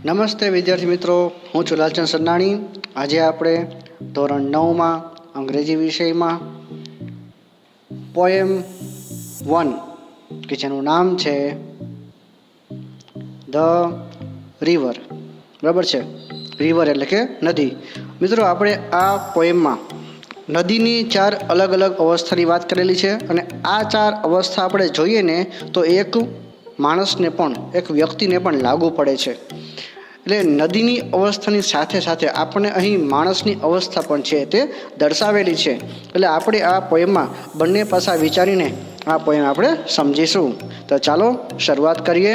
નમસ્તે વિદ્યાર્થી મિત્રો, હું છું લાલચંદ સરનાણી। આજે આપણે ધોરણ 9માં અંગ્રેજી વિષયમાં પોએમ 1 કે જેનું નામ છે ધ રિવર, બરાબર છે। રિવર એટલે કે નદી। મિત્રો, આપણે આ પોએમમાં નદીની 4 અલગ અલગ અવસ્થાની વાત કરેલી છે અને આ 4 અવસ્થા આપણે જોઈએ ને તો એક માણસને પણ, એક વ્યક્તિને પણ લાગુ પડે છે। એટલે નદીની અવસ્થાની સાથે સાથે આપણને અહીં માણસની અવસ્થા પણ છે તે દર્શાવેલી છે। એટલે આપણે આ પોએમમાં બંને પાસા વિચારીને આ પોએમ આપણે સમજીશું। તો ચાલો શરૂઆત કરીએ।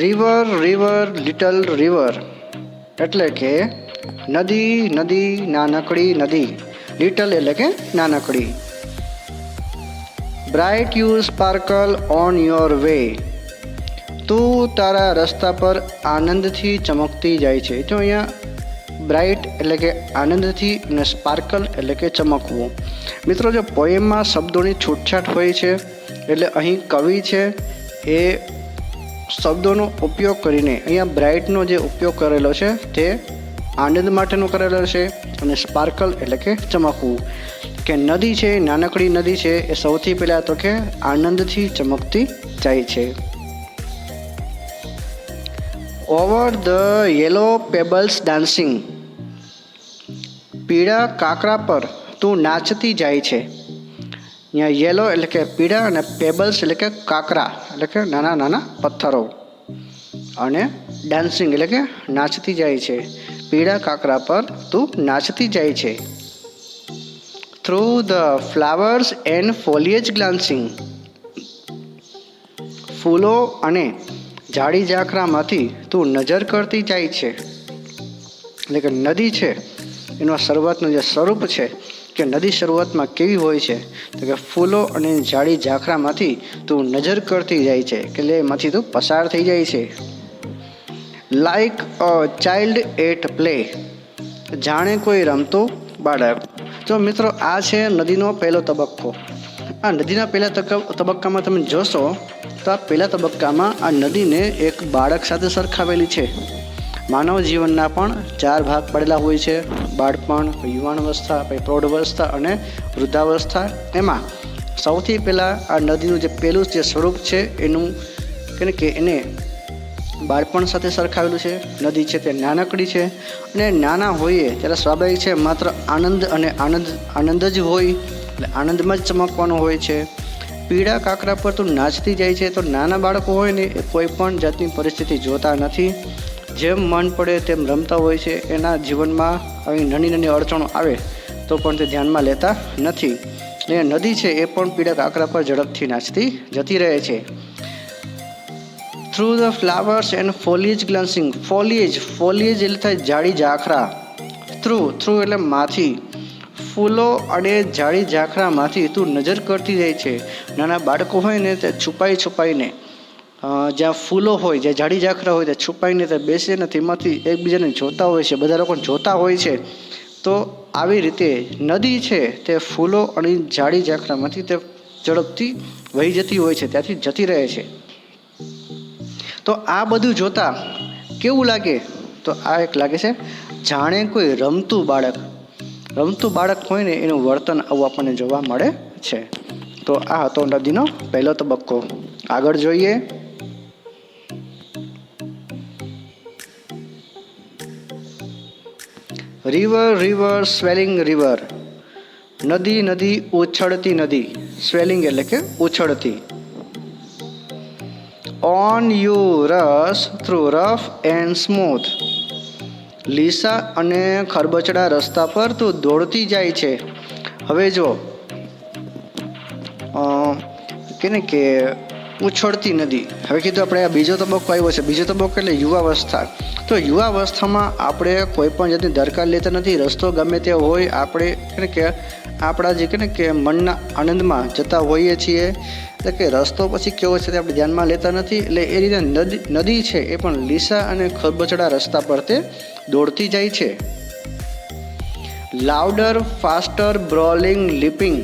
રિવર રિવર લિટલ રિવર એટલે કે નદી નદી નાનકડી નદી, લિટલ એટલે કે નાનકડી। Bright you sparkle on your way, તું તારા રસ્તા પર આનંદથી ચમકતી જાય છે। તો અહીંયા બ્રાઇટ એટલે કે આનંદથી અને સ્પાર્કલ એટલે કે ચમકવું। મિત્રો, જો પોએમમાં શબ્દોની છૂટછાટ હોય છે એટલે અહીં કવિ છે એ શબ્દોનો ઉપયોગ કરીને અહીંયા બ્રાઇટનો જે ઉપયોગ કરેલો છે તે આનંદ માટેનો કરેલો છે અને સ્પાર્કલ એટલે કે ચમકવું, કે નદી છે, નાનકડી નદી છે એ સૌથી પહેલાં તો કે આનંદથી ચમકતી જાય છે। Over the yellow pebbles dancing, પીળા કાંકરા પર તું નાચતી જાય છે। અહીંયા યેલો એટલે કે પીળા અને પેબલ્સ એટલે કે કાંકરા એટલે કે નાના નાના પથ્થરો, અને ડાન્સિંગ એટલે કે નાચતી જાય છે। પીળા કાંકરા પર તું નાચતી જાય છે। થ્રુ ધ ફ્લાવર્સ એન્ડ ફોલિયેજ ગ્લાન્સિંગ, ફૂલો અને ઝાડી ઝાખરામાંથી તું નજર કરતી જાય છે। એટલે કે નદી છે એનું શરૂઆતનું જે સ્વરૂપ છે કે નદી શરૂઆતમાં કેવી હોય છે તો કે ફૂલો અને ઝાડી ઝાખરામાંથી તું નજર કરતી જાય છે, કે એમાંથી તું પસાર થઈ જાય છે। Like a child at play, જાણે કોઈ રમતો બાળક। તો મિત્રો, આ છે નદીનો પહેલો તબક્કો। આ નદીના પહેલા તબક્કામાં તમે જોશો તો આ પહેલા તબક્કામાં આ નદીને એક બાળક સાથે સરખાવેલી છે। માનવ જીવનના પણ 4 ભાગ પડેલા હોય છે: બાળપણ, યુવાનાવસ્થા, પછી પ્રૌઢાવસ્થા અને વૃદ્ધાવસ્થા। એમાં સૌથી પહેલાં આ નદીનું જે પહેલું જે સ્વરૂપ છે એનું કે એને બાળપણ સાથે સરખાવેલું છે। નદી છે તે નાનકડી છે અને નાના હોઈએ ત્યારે સ્વાભાવિક છે માત્ર આનંદ અને આનંદ જ હોય, એટલે આનંદમાં જ ચમકવાનું હોય છે। પીળા કાંકરા પર તું નાચતી જાય છે, તો નાના બાળકો હોય ને એ કોઈ પણ જાતની પરિસ્થિતિ જોતા નથી, જેમ મન પડે તેમ રમતા હોય છે। એના જીવનમાં આવી નાની નાની અડચણો આવે તો પણ તે ધ્યાનમાં લેતા નથી। એ નદી છે એ પણ પીળા કાંકરા પર ઝડપથી નાચતી જતી રહે છે। થ્રુ ધ ફ્લાવર્સ એન્ડ ફોલિયેજ ગ્લાન્સિંગ, ફોલિયેજ એટલે થાય ઝાડી ઝાખરા, થ્રુ એટલે માંથી, ફૂલો અને ઝાડી ઝાખરામાંથી તું નજર કરતી જાય છે। નાના બાળકો હોય ને તે છુપાઈને જ્યાં ફૂલો હોય, જ્યાં ઝાડી ઝાખરા હોય ત્યાં છુપાઈને તે બેસે ને તેમાંથી એકબીજાને જોતા હોય છે, બધા લોકો જોતા હોય છે। તો આવી રીતે નદી છે તે ફૂલો અને ઝાડી ઝાખરામાંથી તે ઝડપથી વહી જતી હોય છે, ત્યાંથી જતી રહે છે। તો આ બધું જોતા કેવું લાગે તો આ એક લાગે છે જાણે કોઈ રમતું બાળક હોય ને એનું વર્તન આવું આપણને જોવા મળે છે। તો આ હતો નદીનો પહેલો તબક્કો। આગળ જોઈએ। રિવર રિવર સ્વેલિંગ રિવર, નદી ઉછળતી નદી, સ્વેલિંગ એટલે કે ઉછળતી। ઓન યુ રસ થ્રુ રફ એન્ડ સ્મૂથ, લીસા અને ખરબચડા રસ્તા પર તું દોડતી જાય છે। હવે જો કે ઉછળતી નદી, હવે કીધું આપણે આ બીજો તબક્કો આવ્યો છે। બીજો તબક્કો એટલે યુવાવસ્થા। તો યુવાવસ્થામાં આપણે કોઈ પણ જાતની દરકાર લેતા નથી, રસ્તો ગમે તે હોય આપણે કે આપણા જે કે મનના આનંદમાં જતા હોઈએ છીએ, એટલે કે રસ્તો પછી કેવો છે તે આપણે ધ્યાનમાં લેતા નથી। એટલે એ રીતે નદી છે એ પણ લીસા અને ખરબચડા રસ્તા પર તે દોડતી જાય છે। લાઉડર ફાસ્ટર બ્રોલિંગ લીપિંગ,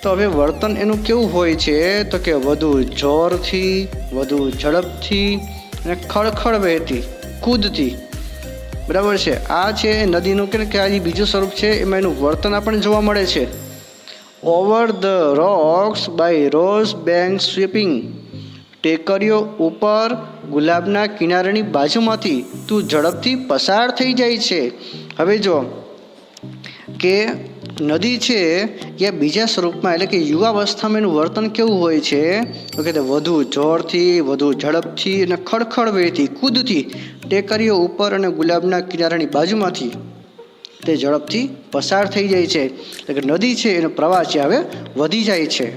તો હવે વર્તન એનું કેવું હોય છે તો કે વધુ જોરથી, વધુ ઝડપથી અને ખળખળ વહેતી, કૂદતી. બરાબર છે. આ છે નદીનું કે આ જે બીજું સ્વરૂપ છે એમાં એનું વર્તન આપણને જોવા મળે છે. Over the rocks by rose bank sweeping. ટેકરીઓ ઉપર ગુલાબના કિનારાની બાજુમાંથી તું ઝડપથી પસાર થઈ જાય છે. હવે જો કે નદી છે એ બીજા સ્વરૂપમાં એટલે કે યુવાવસ્થામાં એનું વર્તન કેવું હોય છે તો કે વધુ જોરથી, વધુ ઝડપથી અને ખડખડ વહેતી, કૂદતી ટેકરીઓ ઉપર અને ગુલાબના કિનારાની બાજુમાંથી તે ઝડપથી પસાર થઈ જાય છે. એટલે કે નદી છે એનો પ્રવાહ છે હવે વધી જાય છે.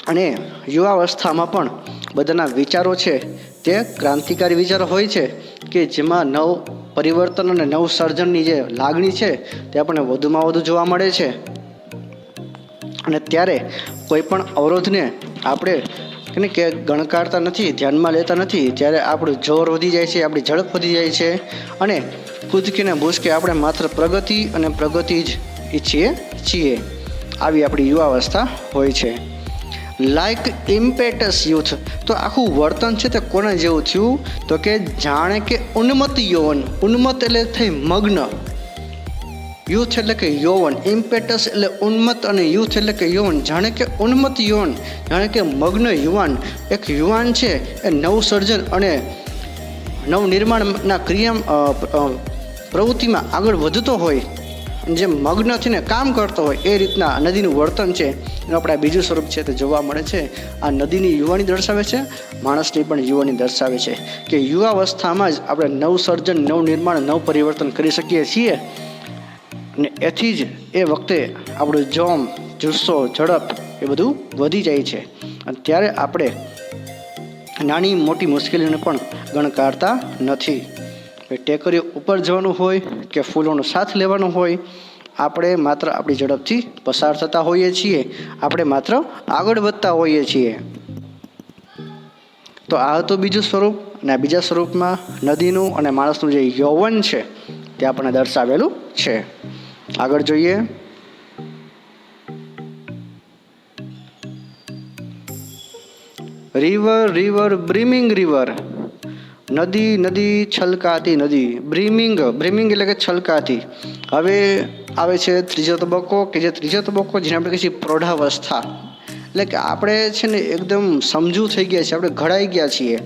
અને યુવાવસ્થામાં પણ બધાના વિચારો છે તે ક્રાંતિકારી વિચારો હોય છે કે જેમાં નવ પરિવર્તન અને નવ સર્જનની જે લાગણી છે તે આપણને વધુમાં વધુ જોવા મળે છે. અને ત્યારે કોઈ પણ અવરોધને આપણે કે ગણકારતા નથી, ધ્યાનમાં લેતા નથી. ત્યારે આપણું જોર વધી જાય છે, આપણી ઝડપ વધી જાય છે અને કૂદકીને ભૂસકે આપણે માત્ર પ્રગતિ અને પ્રગતિ જ ઈચ્છીએ છીએ. આવી આપણી યુવાવસ્થા હોય છે. Like impetus youth. તો આખું વર્તન છે તે કોને જેવું થયું તો કે જાણે કે ઉન્મત્ત યૌવન. ઉન્મત્ત એટલે થઈ મગ્ન, યુથ એટલે કે યૌવન, ઇમ્પેટસ એટલે ઉન્મત્ત અને યુથ એટલે કે યૌવન. જાણે કે ઉન્મત્ત યૌવન, જાણે કે મગ્ન યુવાન. એક યુવાન છે એ નવસર્જન અને નવનિર્માણના પ્રવૃત્તિમાં આગળ વધતો હોય, જે મગ્ન થઈને કામ કરતો હોય એ રીતના નદીનું વર્તન છે એનું આપણે આ બીજું સ્વરૂપ છે તે જોવા મળે છે. આ નદીની યુવાની દર્શાવે છે, માણસની પણ યુવાની દર્શાવે છે કે યુવાવસ્થામાં જ આપણે નવસર્જન, નવનિર્માણ, નવ પરિવર્તન કરી શકીએ છીએ. ને એથી જ એ વખતે આપણું જોમ, જુસ્સો, ઝડપ એ બધું વધી જાય છે. અને ત્યારે આપણે નાની મોટી મુશ્કેલીઓને પણ ગણકારતા નથી. ટેકરીઓ ઉપર જવાનું હોય કે ફૂલોનો સાથ લેવાનો હોય, આપણે માત્ર આપણી ઝડપથી પસાર થતા હોઈએ છીએ, આપણે માત્ર આગળ વધતા હોઈએ છીએ. તો આ હતું બીજું સ્વરૂપ. અને આ બીજા સ્વરૂપમાં નદીનું અને માણસનું જે યૌવન છે તે આપણને દર્શાવેલું છે. આગળ જોઈએ. River river brimming river. નદી નદી છલકાતી નદી. બ્રીમિંગ, બ્રીમિંગ એટલે કે છલકાતી. હવે આવે છે ત્રીજો તબક્કો, કે જે ત્રીજો તબક્કો જેને આપણે કહીએ છીએ પ્રૌઢાવસ્થા. એટલે કે આપણે છે ને એકદમ સમજુ થઈ ગયા છીએ, આપણે ઘડાઈ ગયા છીએ.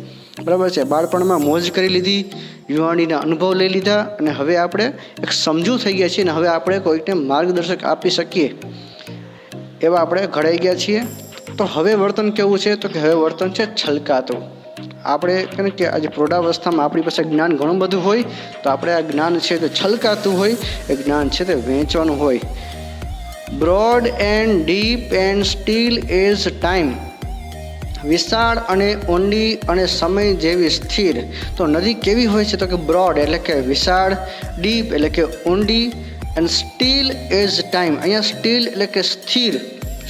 બરાબર છે. બાળપણમાં મોજ કરી લીધી, યુવાનીના અનુભવ લઈ લીધા અને હવે આપણે એક સમજુ થઈ ગયા છીએ અને હવે આપણે કોઈકને માર્ગદર્શક આપી શકીએ એવા આપણે ઘડાઈ ગયા છીએ. તો હવે વર્તન કેવું છે તો કે હવે વર્તન છે છલકાતું. આપણે કે આજે પ્રૌઢાવસ્થામાં આપણી પાસે જ્ઞાન ઘણું બધું હોય તો આપણે આ જ્ઞાન છે તે છલકાતું હોય, એ જ્ઞાન છે તે વહેંચવાનું હોય. Broad and deep and steel as time. વિશાળ અને ઊંડી અને સમય જેવી સ્થિર. તો નદી કેવી હોય છે તો કે બ્રોડ એટલે કે વિશાળ, ડીપ એટલે કે ઊંડી અને સ્ટીલ એઝ ટાઈમ. અહીંયા સ્ટીલ એટલે કે સ્થિર.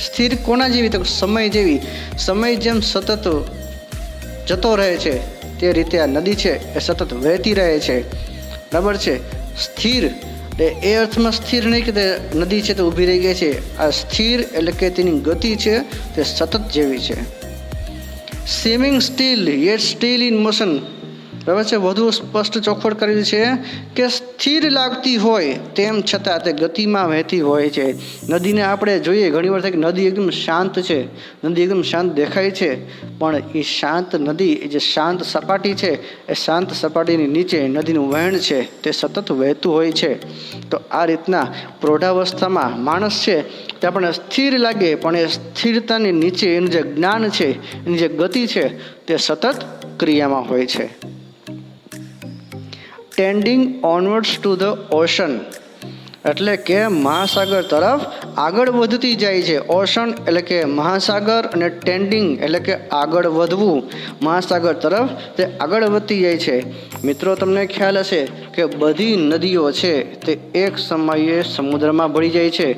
સ્થિર કોના જેવી તો સમય જેવી. સમય જેમ સતત જતો રહે છે તે રીતે આ નદી છે એ સતત વહેતી રહે છે. બરાબર છે. સ્થિર એ અર્થમાં સ્થિર નહીં કે તે નદી છે તે ઊભી રહી ગઈ છે. આ સ્થિર એટલે કે તેની ગતિ છે તે સતત જેવી છે. Swimming steel yet still in motion. બરાબર છે. વધુ સ્પષ્ટ ચોખવટ કરેલી છે કે સ્થિર લાગતી હોય તેમ છતાં તે ગતિમાં વહેતી હોય છે. નદીને આપણે જોઈએ ઘણી વાર થાય કે નદી એકદમ શાંત છે, નદી એકદમ શાંત દેખાય છે, પણ એ શાંત નદી, એ જે શાંત સપાટી છે એ શાંત સપાટીની નીચે નદીનું વહેણ છે તે સતત વહેતું હોય છે. તો આ રીતના પ્રૌઢાવસ્થામાં માણસ છે તે આપણને સ્થિર લાગે, પણ એ સ્થિરતાની નીચે એનું જે જ્ઞાન છે, એની જે ગતિ છે તે સતત ક્રિયામાં હોય છે. Tending onwards to the ocean. એટલે કે મહાસાગર તરફ આગળ વધતી જાય છે. ઓશન એટલે કે મહાસાગર અને ટેન્ડિંગ એટલે કે આગળ વધવું. મહાસાગર તરફ તે આગળ વધતી જાય છે. મિત્રો તમને ખ્યાલ હશે કે બધી નદીઓ છે તે એક સમયે સમુદ્રમાં ભળી જાય છે.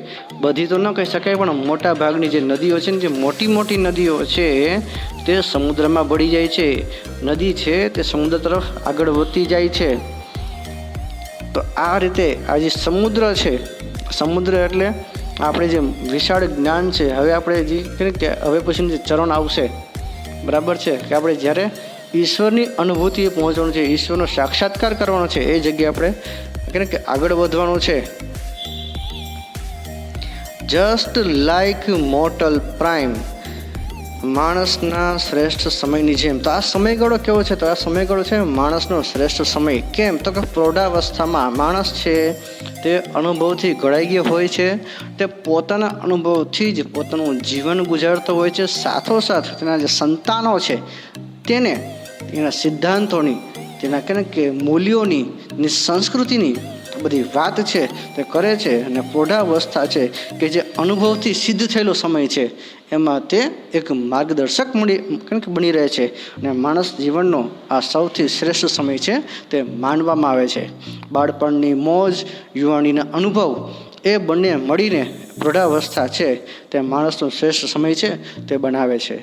બધી તો ન કહી શકાય પણ મોટા ભાગની જે નદીઓ છે ને, જે મોટી મોટી નદીઓ છે તે સમુદ્રમાં ભળી જાય છે. નદી છે તે સમુદ્ર તરફ આગળ વધતી જાય છે. તો આ રીતે આ જે સમુદ્ર છે, સમુદ્ર એટલે આપણે જે વિશાળ જ્ઞાન છે, હવે આપણે જે કે હવે પછીનું જે ચરણ આવશે, બરાબર છે, કે આપણે જ્યારે ઈશ્વરની અનુભૂતિએ પહોંચવાનું છે, ઈશ્વરનો સાક્ષાત્કાર કરવાનો છે, એ જગ્યાએ આપણે કે આગળ વધવાનું છે. જસ્ટ લાઈક મોર્ટલ પ્રાઇમ, માણસના શ્રેષ્ઠ સમયની જેમ. તો આ સમયગાળો કેવો છે? તો આ સમયગાળો છે માણસનો શ્રેષ્ઠ સમય. કેમ? તો કે પ્રૌઢાવસ્થામાં માણસ છે તે અનુભવથી ઘડાઈ ગયો હોય છે. તે પોતાના અનુભવથી જ પોતાનું જીવન ગુજારતો હોય છે. સાથોસાથ તેના જે સંતાનો છે તેને એના સિદ્ધાંતોની, તેના કે મૂલ્યોની, સંસ્કૃતિની બધી વાત છે તે કરે છે. અને પ્રૌઢાવસ્થા છે કે જે અનુભવથી સિદ્ધ થયેલો સમય છે, એમાં તે એક માર્ગદર્શક બની રહે છે. અને માણસ જીવનનો આ સૌથી શ્રેષ્ઠ સમય છે તે માનવામાં આવે છે. બાળપણની મોજ, યુવાનીના અનુભવ, એ બંને મળીને પ્રૌઢાવસ્થા છે તે માણસનો શ્રેષ્ઠ સમય છે તે બનાવે છે.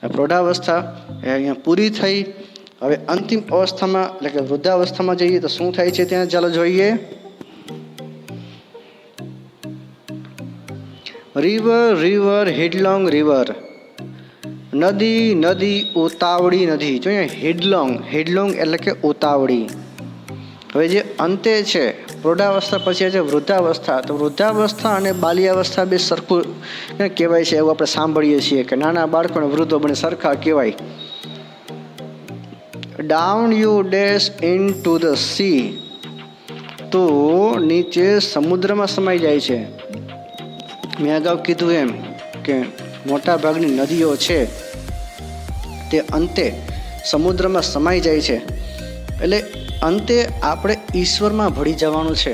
આ પ્રૌઢાવસ્થા એ અહીંયા પૂરી થઈ. હવે અંતિમ અવસ્થામાં એટલે કે વૃદ્ધાવસ્થામાં જઈએ તો શું થાય છે ત્યાં ચાલો જોઈએ. રિવર હેડલોંગ રિવર, નદી ઉતાવળી નદી. જો અહીંયા હેડલોંગ એટલે કે ઉતાવળી. હવે જે અંતે છે પ્રૌઢાવસ્થા પછી છે વૃદ્ધાવસ્થા. તો વૃદ્ધાવસ્થા અને બાલ્યાવસ્થા બે સરખું કહેવાય છે, એવું આપણે સાંભળીએ છીએ કે નાના બાળકોને વૃદ્ધો બને સરખા કહેવાય. Down you dash in to the sea, તો નીચે સમુદ્રમાં સમાઈ જાય છે. મેં અગાઉ કીધું એમ કે મોટા ભાગની નદીઓ છે તે અંતે સમુદ્રમાં સમાઈ જાય છે. એટલે અંતે આપણે ઈશ્વરમાં ભળી જવાનું છે,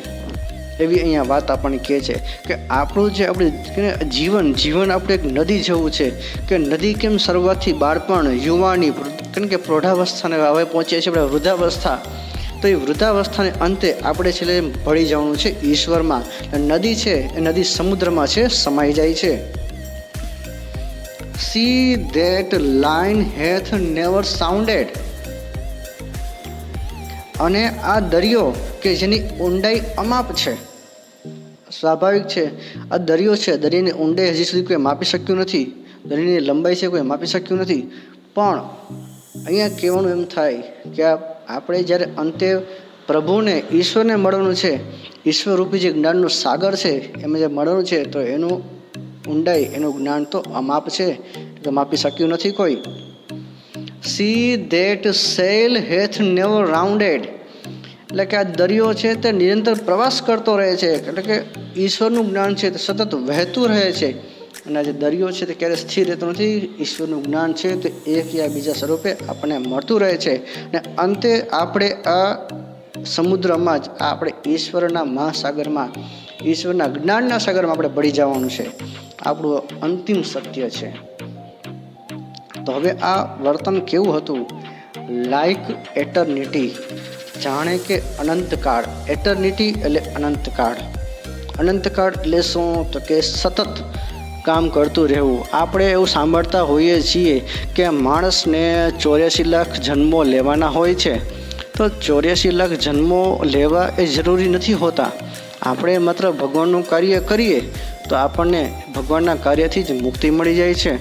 એવી અહીંયા વાત આપણને કહે છે કે આપણું જે આપણે જીવન આપણે એક નદી જેવું છે. કે નદી કેમ શરૂઆતથી બાળપણ, યુવાની, કારણ કે પ્રૌઢાવસ્થાને હવે પહોંચીએ છીએ આપણે વૃદ્ધાવસ્થા. તો એ વૃદ્ધાવસ્થાને અંતે આપણે છેલ્લે ભળી જવાનું છે ઈશ્વરમાં. નદી છે એ નદી સમુદ્રમાં છે સમાઈ જાય છે. સી ધેટ લાઇન હેથ નેવર સાઉન્ડેડ, અને આ દરિયો કે જેની ઊંડાઈ અમાપ છે. સ્વાભાવિક છે, આ દરિયો છે, દરિયાની ઊંડાઈ હજી સુધી કોઈ માપી શક્યું નથી, દરિયાની લંબાઈ છે કોઈ માપી શક્યું નથી. પણ અહીંયા કહેવાનું એમ થાય કે આપણે જ્યારે અંતે પ્રભુને, ઈશ્વરને મળવાનું છે, ઈશ્વરરૂપી જે જ્ઞાનનો સાગર છે એમાં જે મળવાનું છે, તો એનું ઊંડાઈ, એનું જ્ઞાન તો અમાપ છે, તો માપી શક્યું નથી કોઈ. See that sail hath never rounded, એટલે કે આ દરિયો છે તે નિરંતર પ્રવાસ કરતો રહે છે. એટલે કે ઈશ્વરનું જ્ઞાન છે તે સતત વહેતું રહે છે. અને આ જે દરિયો છે તે ક્યારેય સ્થિર રહેતો નથી. ઈશ્વરનું જ્ઞાન છે તે એક યા બીજા સ્વરૂપે આપણને મળતું રહે છે. અને અંતે આપણે આ સમુદ્રમાં જ આપણે ઈશ્વરના મહાસાગરમાં, ઈશ્વરના જ્ઞાનના સાગરમાં આપણે ભળી જવાનું છે. આપણું અંતિમ સત્ય છે. તો હવે આ વર્તન કેવું હતું? લાઈક એટર્નિટી, જાણે કે અનંતકાળ. એટર્નિટી એટલે અનંતકાળ. અનંતકાળ એટલે શું? તો કે સતત કામ કરતું રહેવું. આપણે એવું સાંભળતા હોઈએ છીએ કે માણસને 84 લાખ જન્મો લેવાના હોય છે. તો 84 લાખ જન્મો લેવા એ જરૂરી નથી હોતા. આપણે માત્ર ભગવાનનું કાર્ય કરીએ તો આપણને ભગવાનના કાર્યથી જ મુક્તિ મળી જાય છે.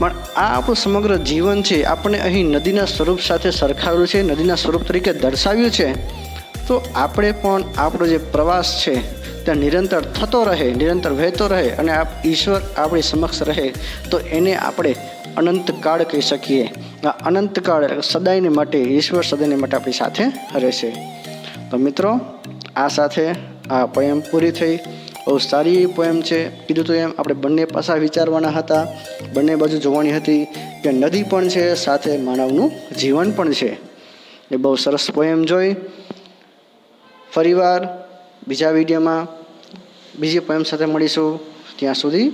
પણ આ આપણું સમગ્ર જીવન છે આપણને અહીં નદીના સ્વરૂપ સાથે સરખાવ્યું છે, નદીના સ્વરૂપ તરીકે દર્શાવ્યું છે. તો આપણે પણ આપણો જે પ્રવાસ છે ત્યાં નિરંતર થતો રહે, નિરંતર વહેતો રહે અને ઈશ્વર આપણી સમક્ષ રહે, તો એને આપણે અનંતકાળ કહી શકીએ. આ અનંતકાળ સદાયને માટે, ઈશ્વર સદાયને માટે આપણી સાથે રહેશે. તો મિત્રો, આ સાથે આ પોએમ પૂરી થઈ. બહુ સારી પોએમ છે. કીધું તો એમ આપણે બંને પાસા વિચારવાના હતા, બંને બાજુ જોવાની હતી કે નદી પણ છે, સાથે માનવનું જીવન પણ છે. એ બહુ સરસ પોએમ જોઈ. ફરીવાર બીજા વિડીયોમાં બીજી પોએમ સાથે મળીશું. ત્યાં સુધી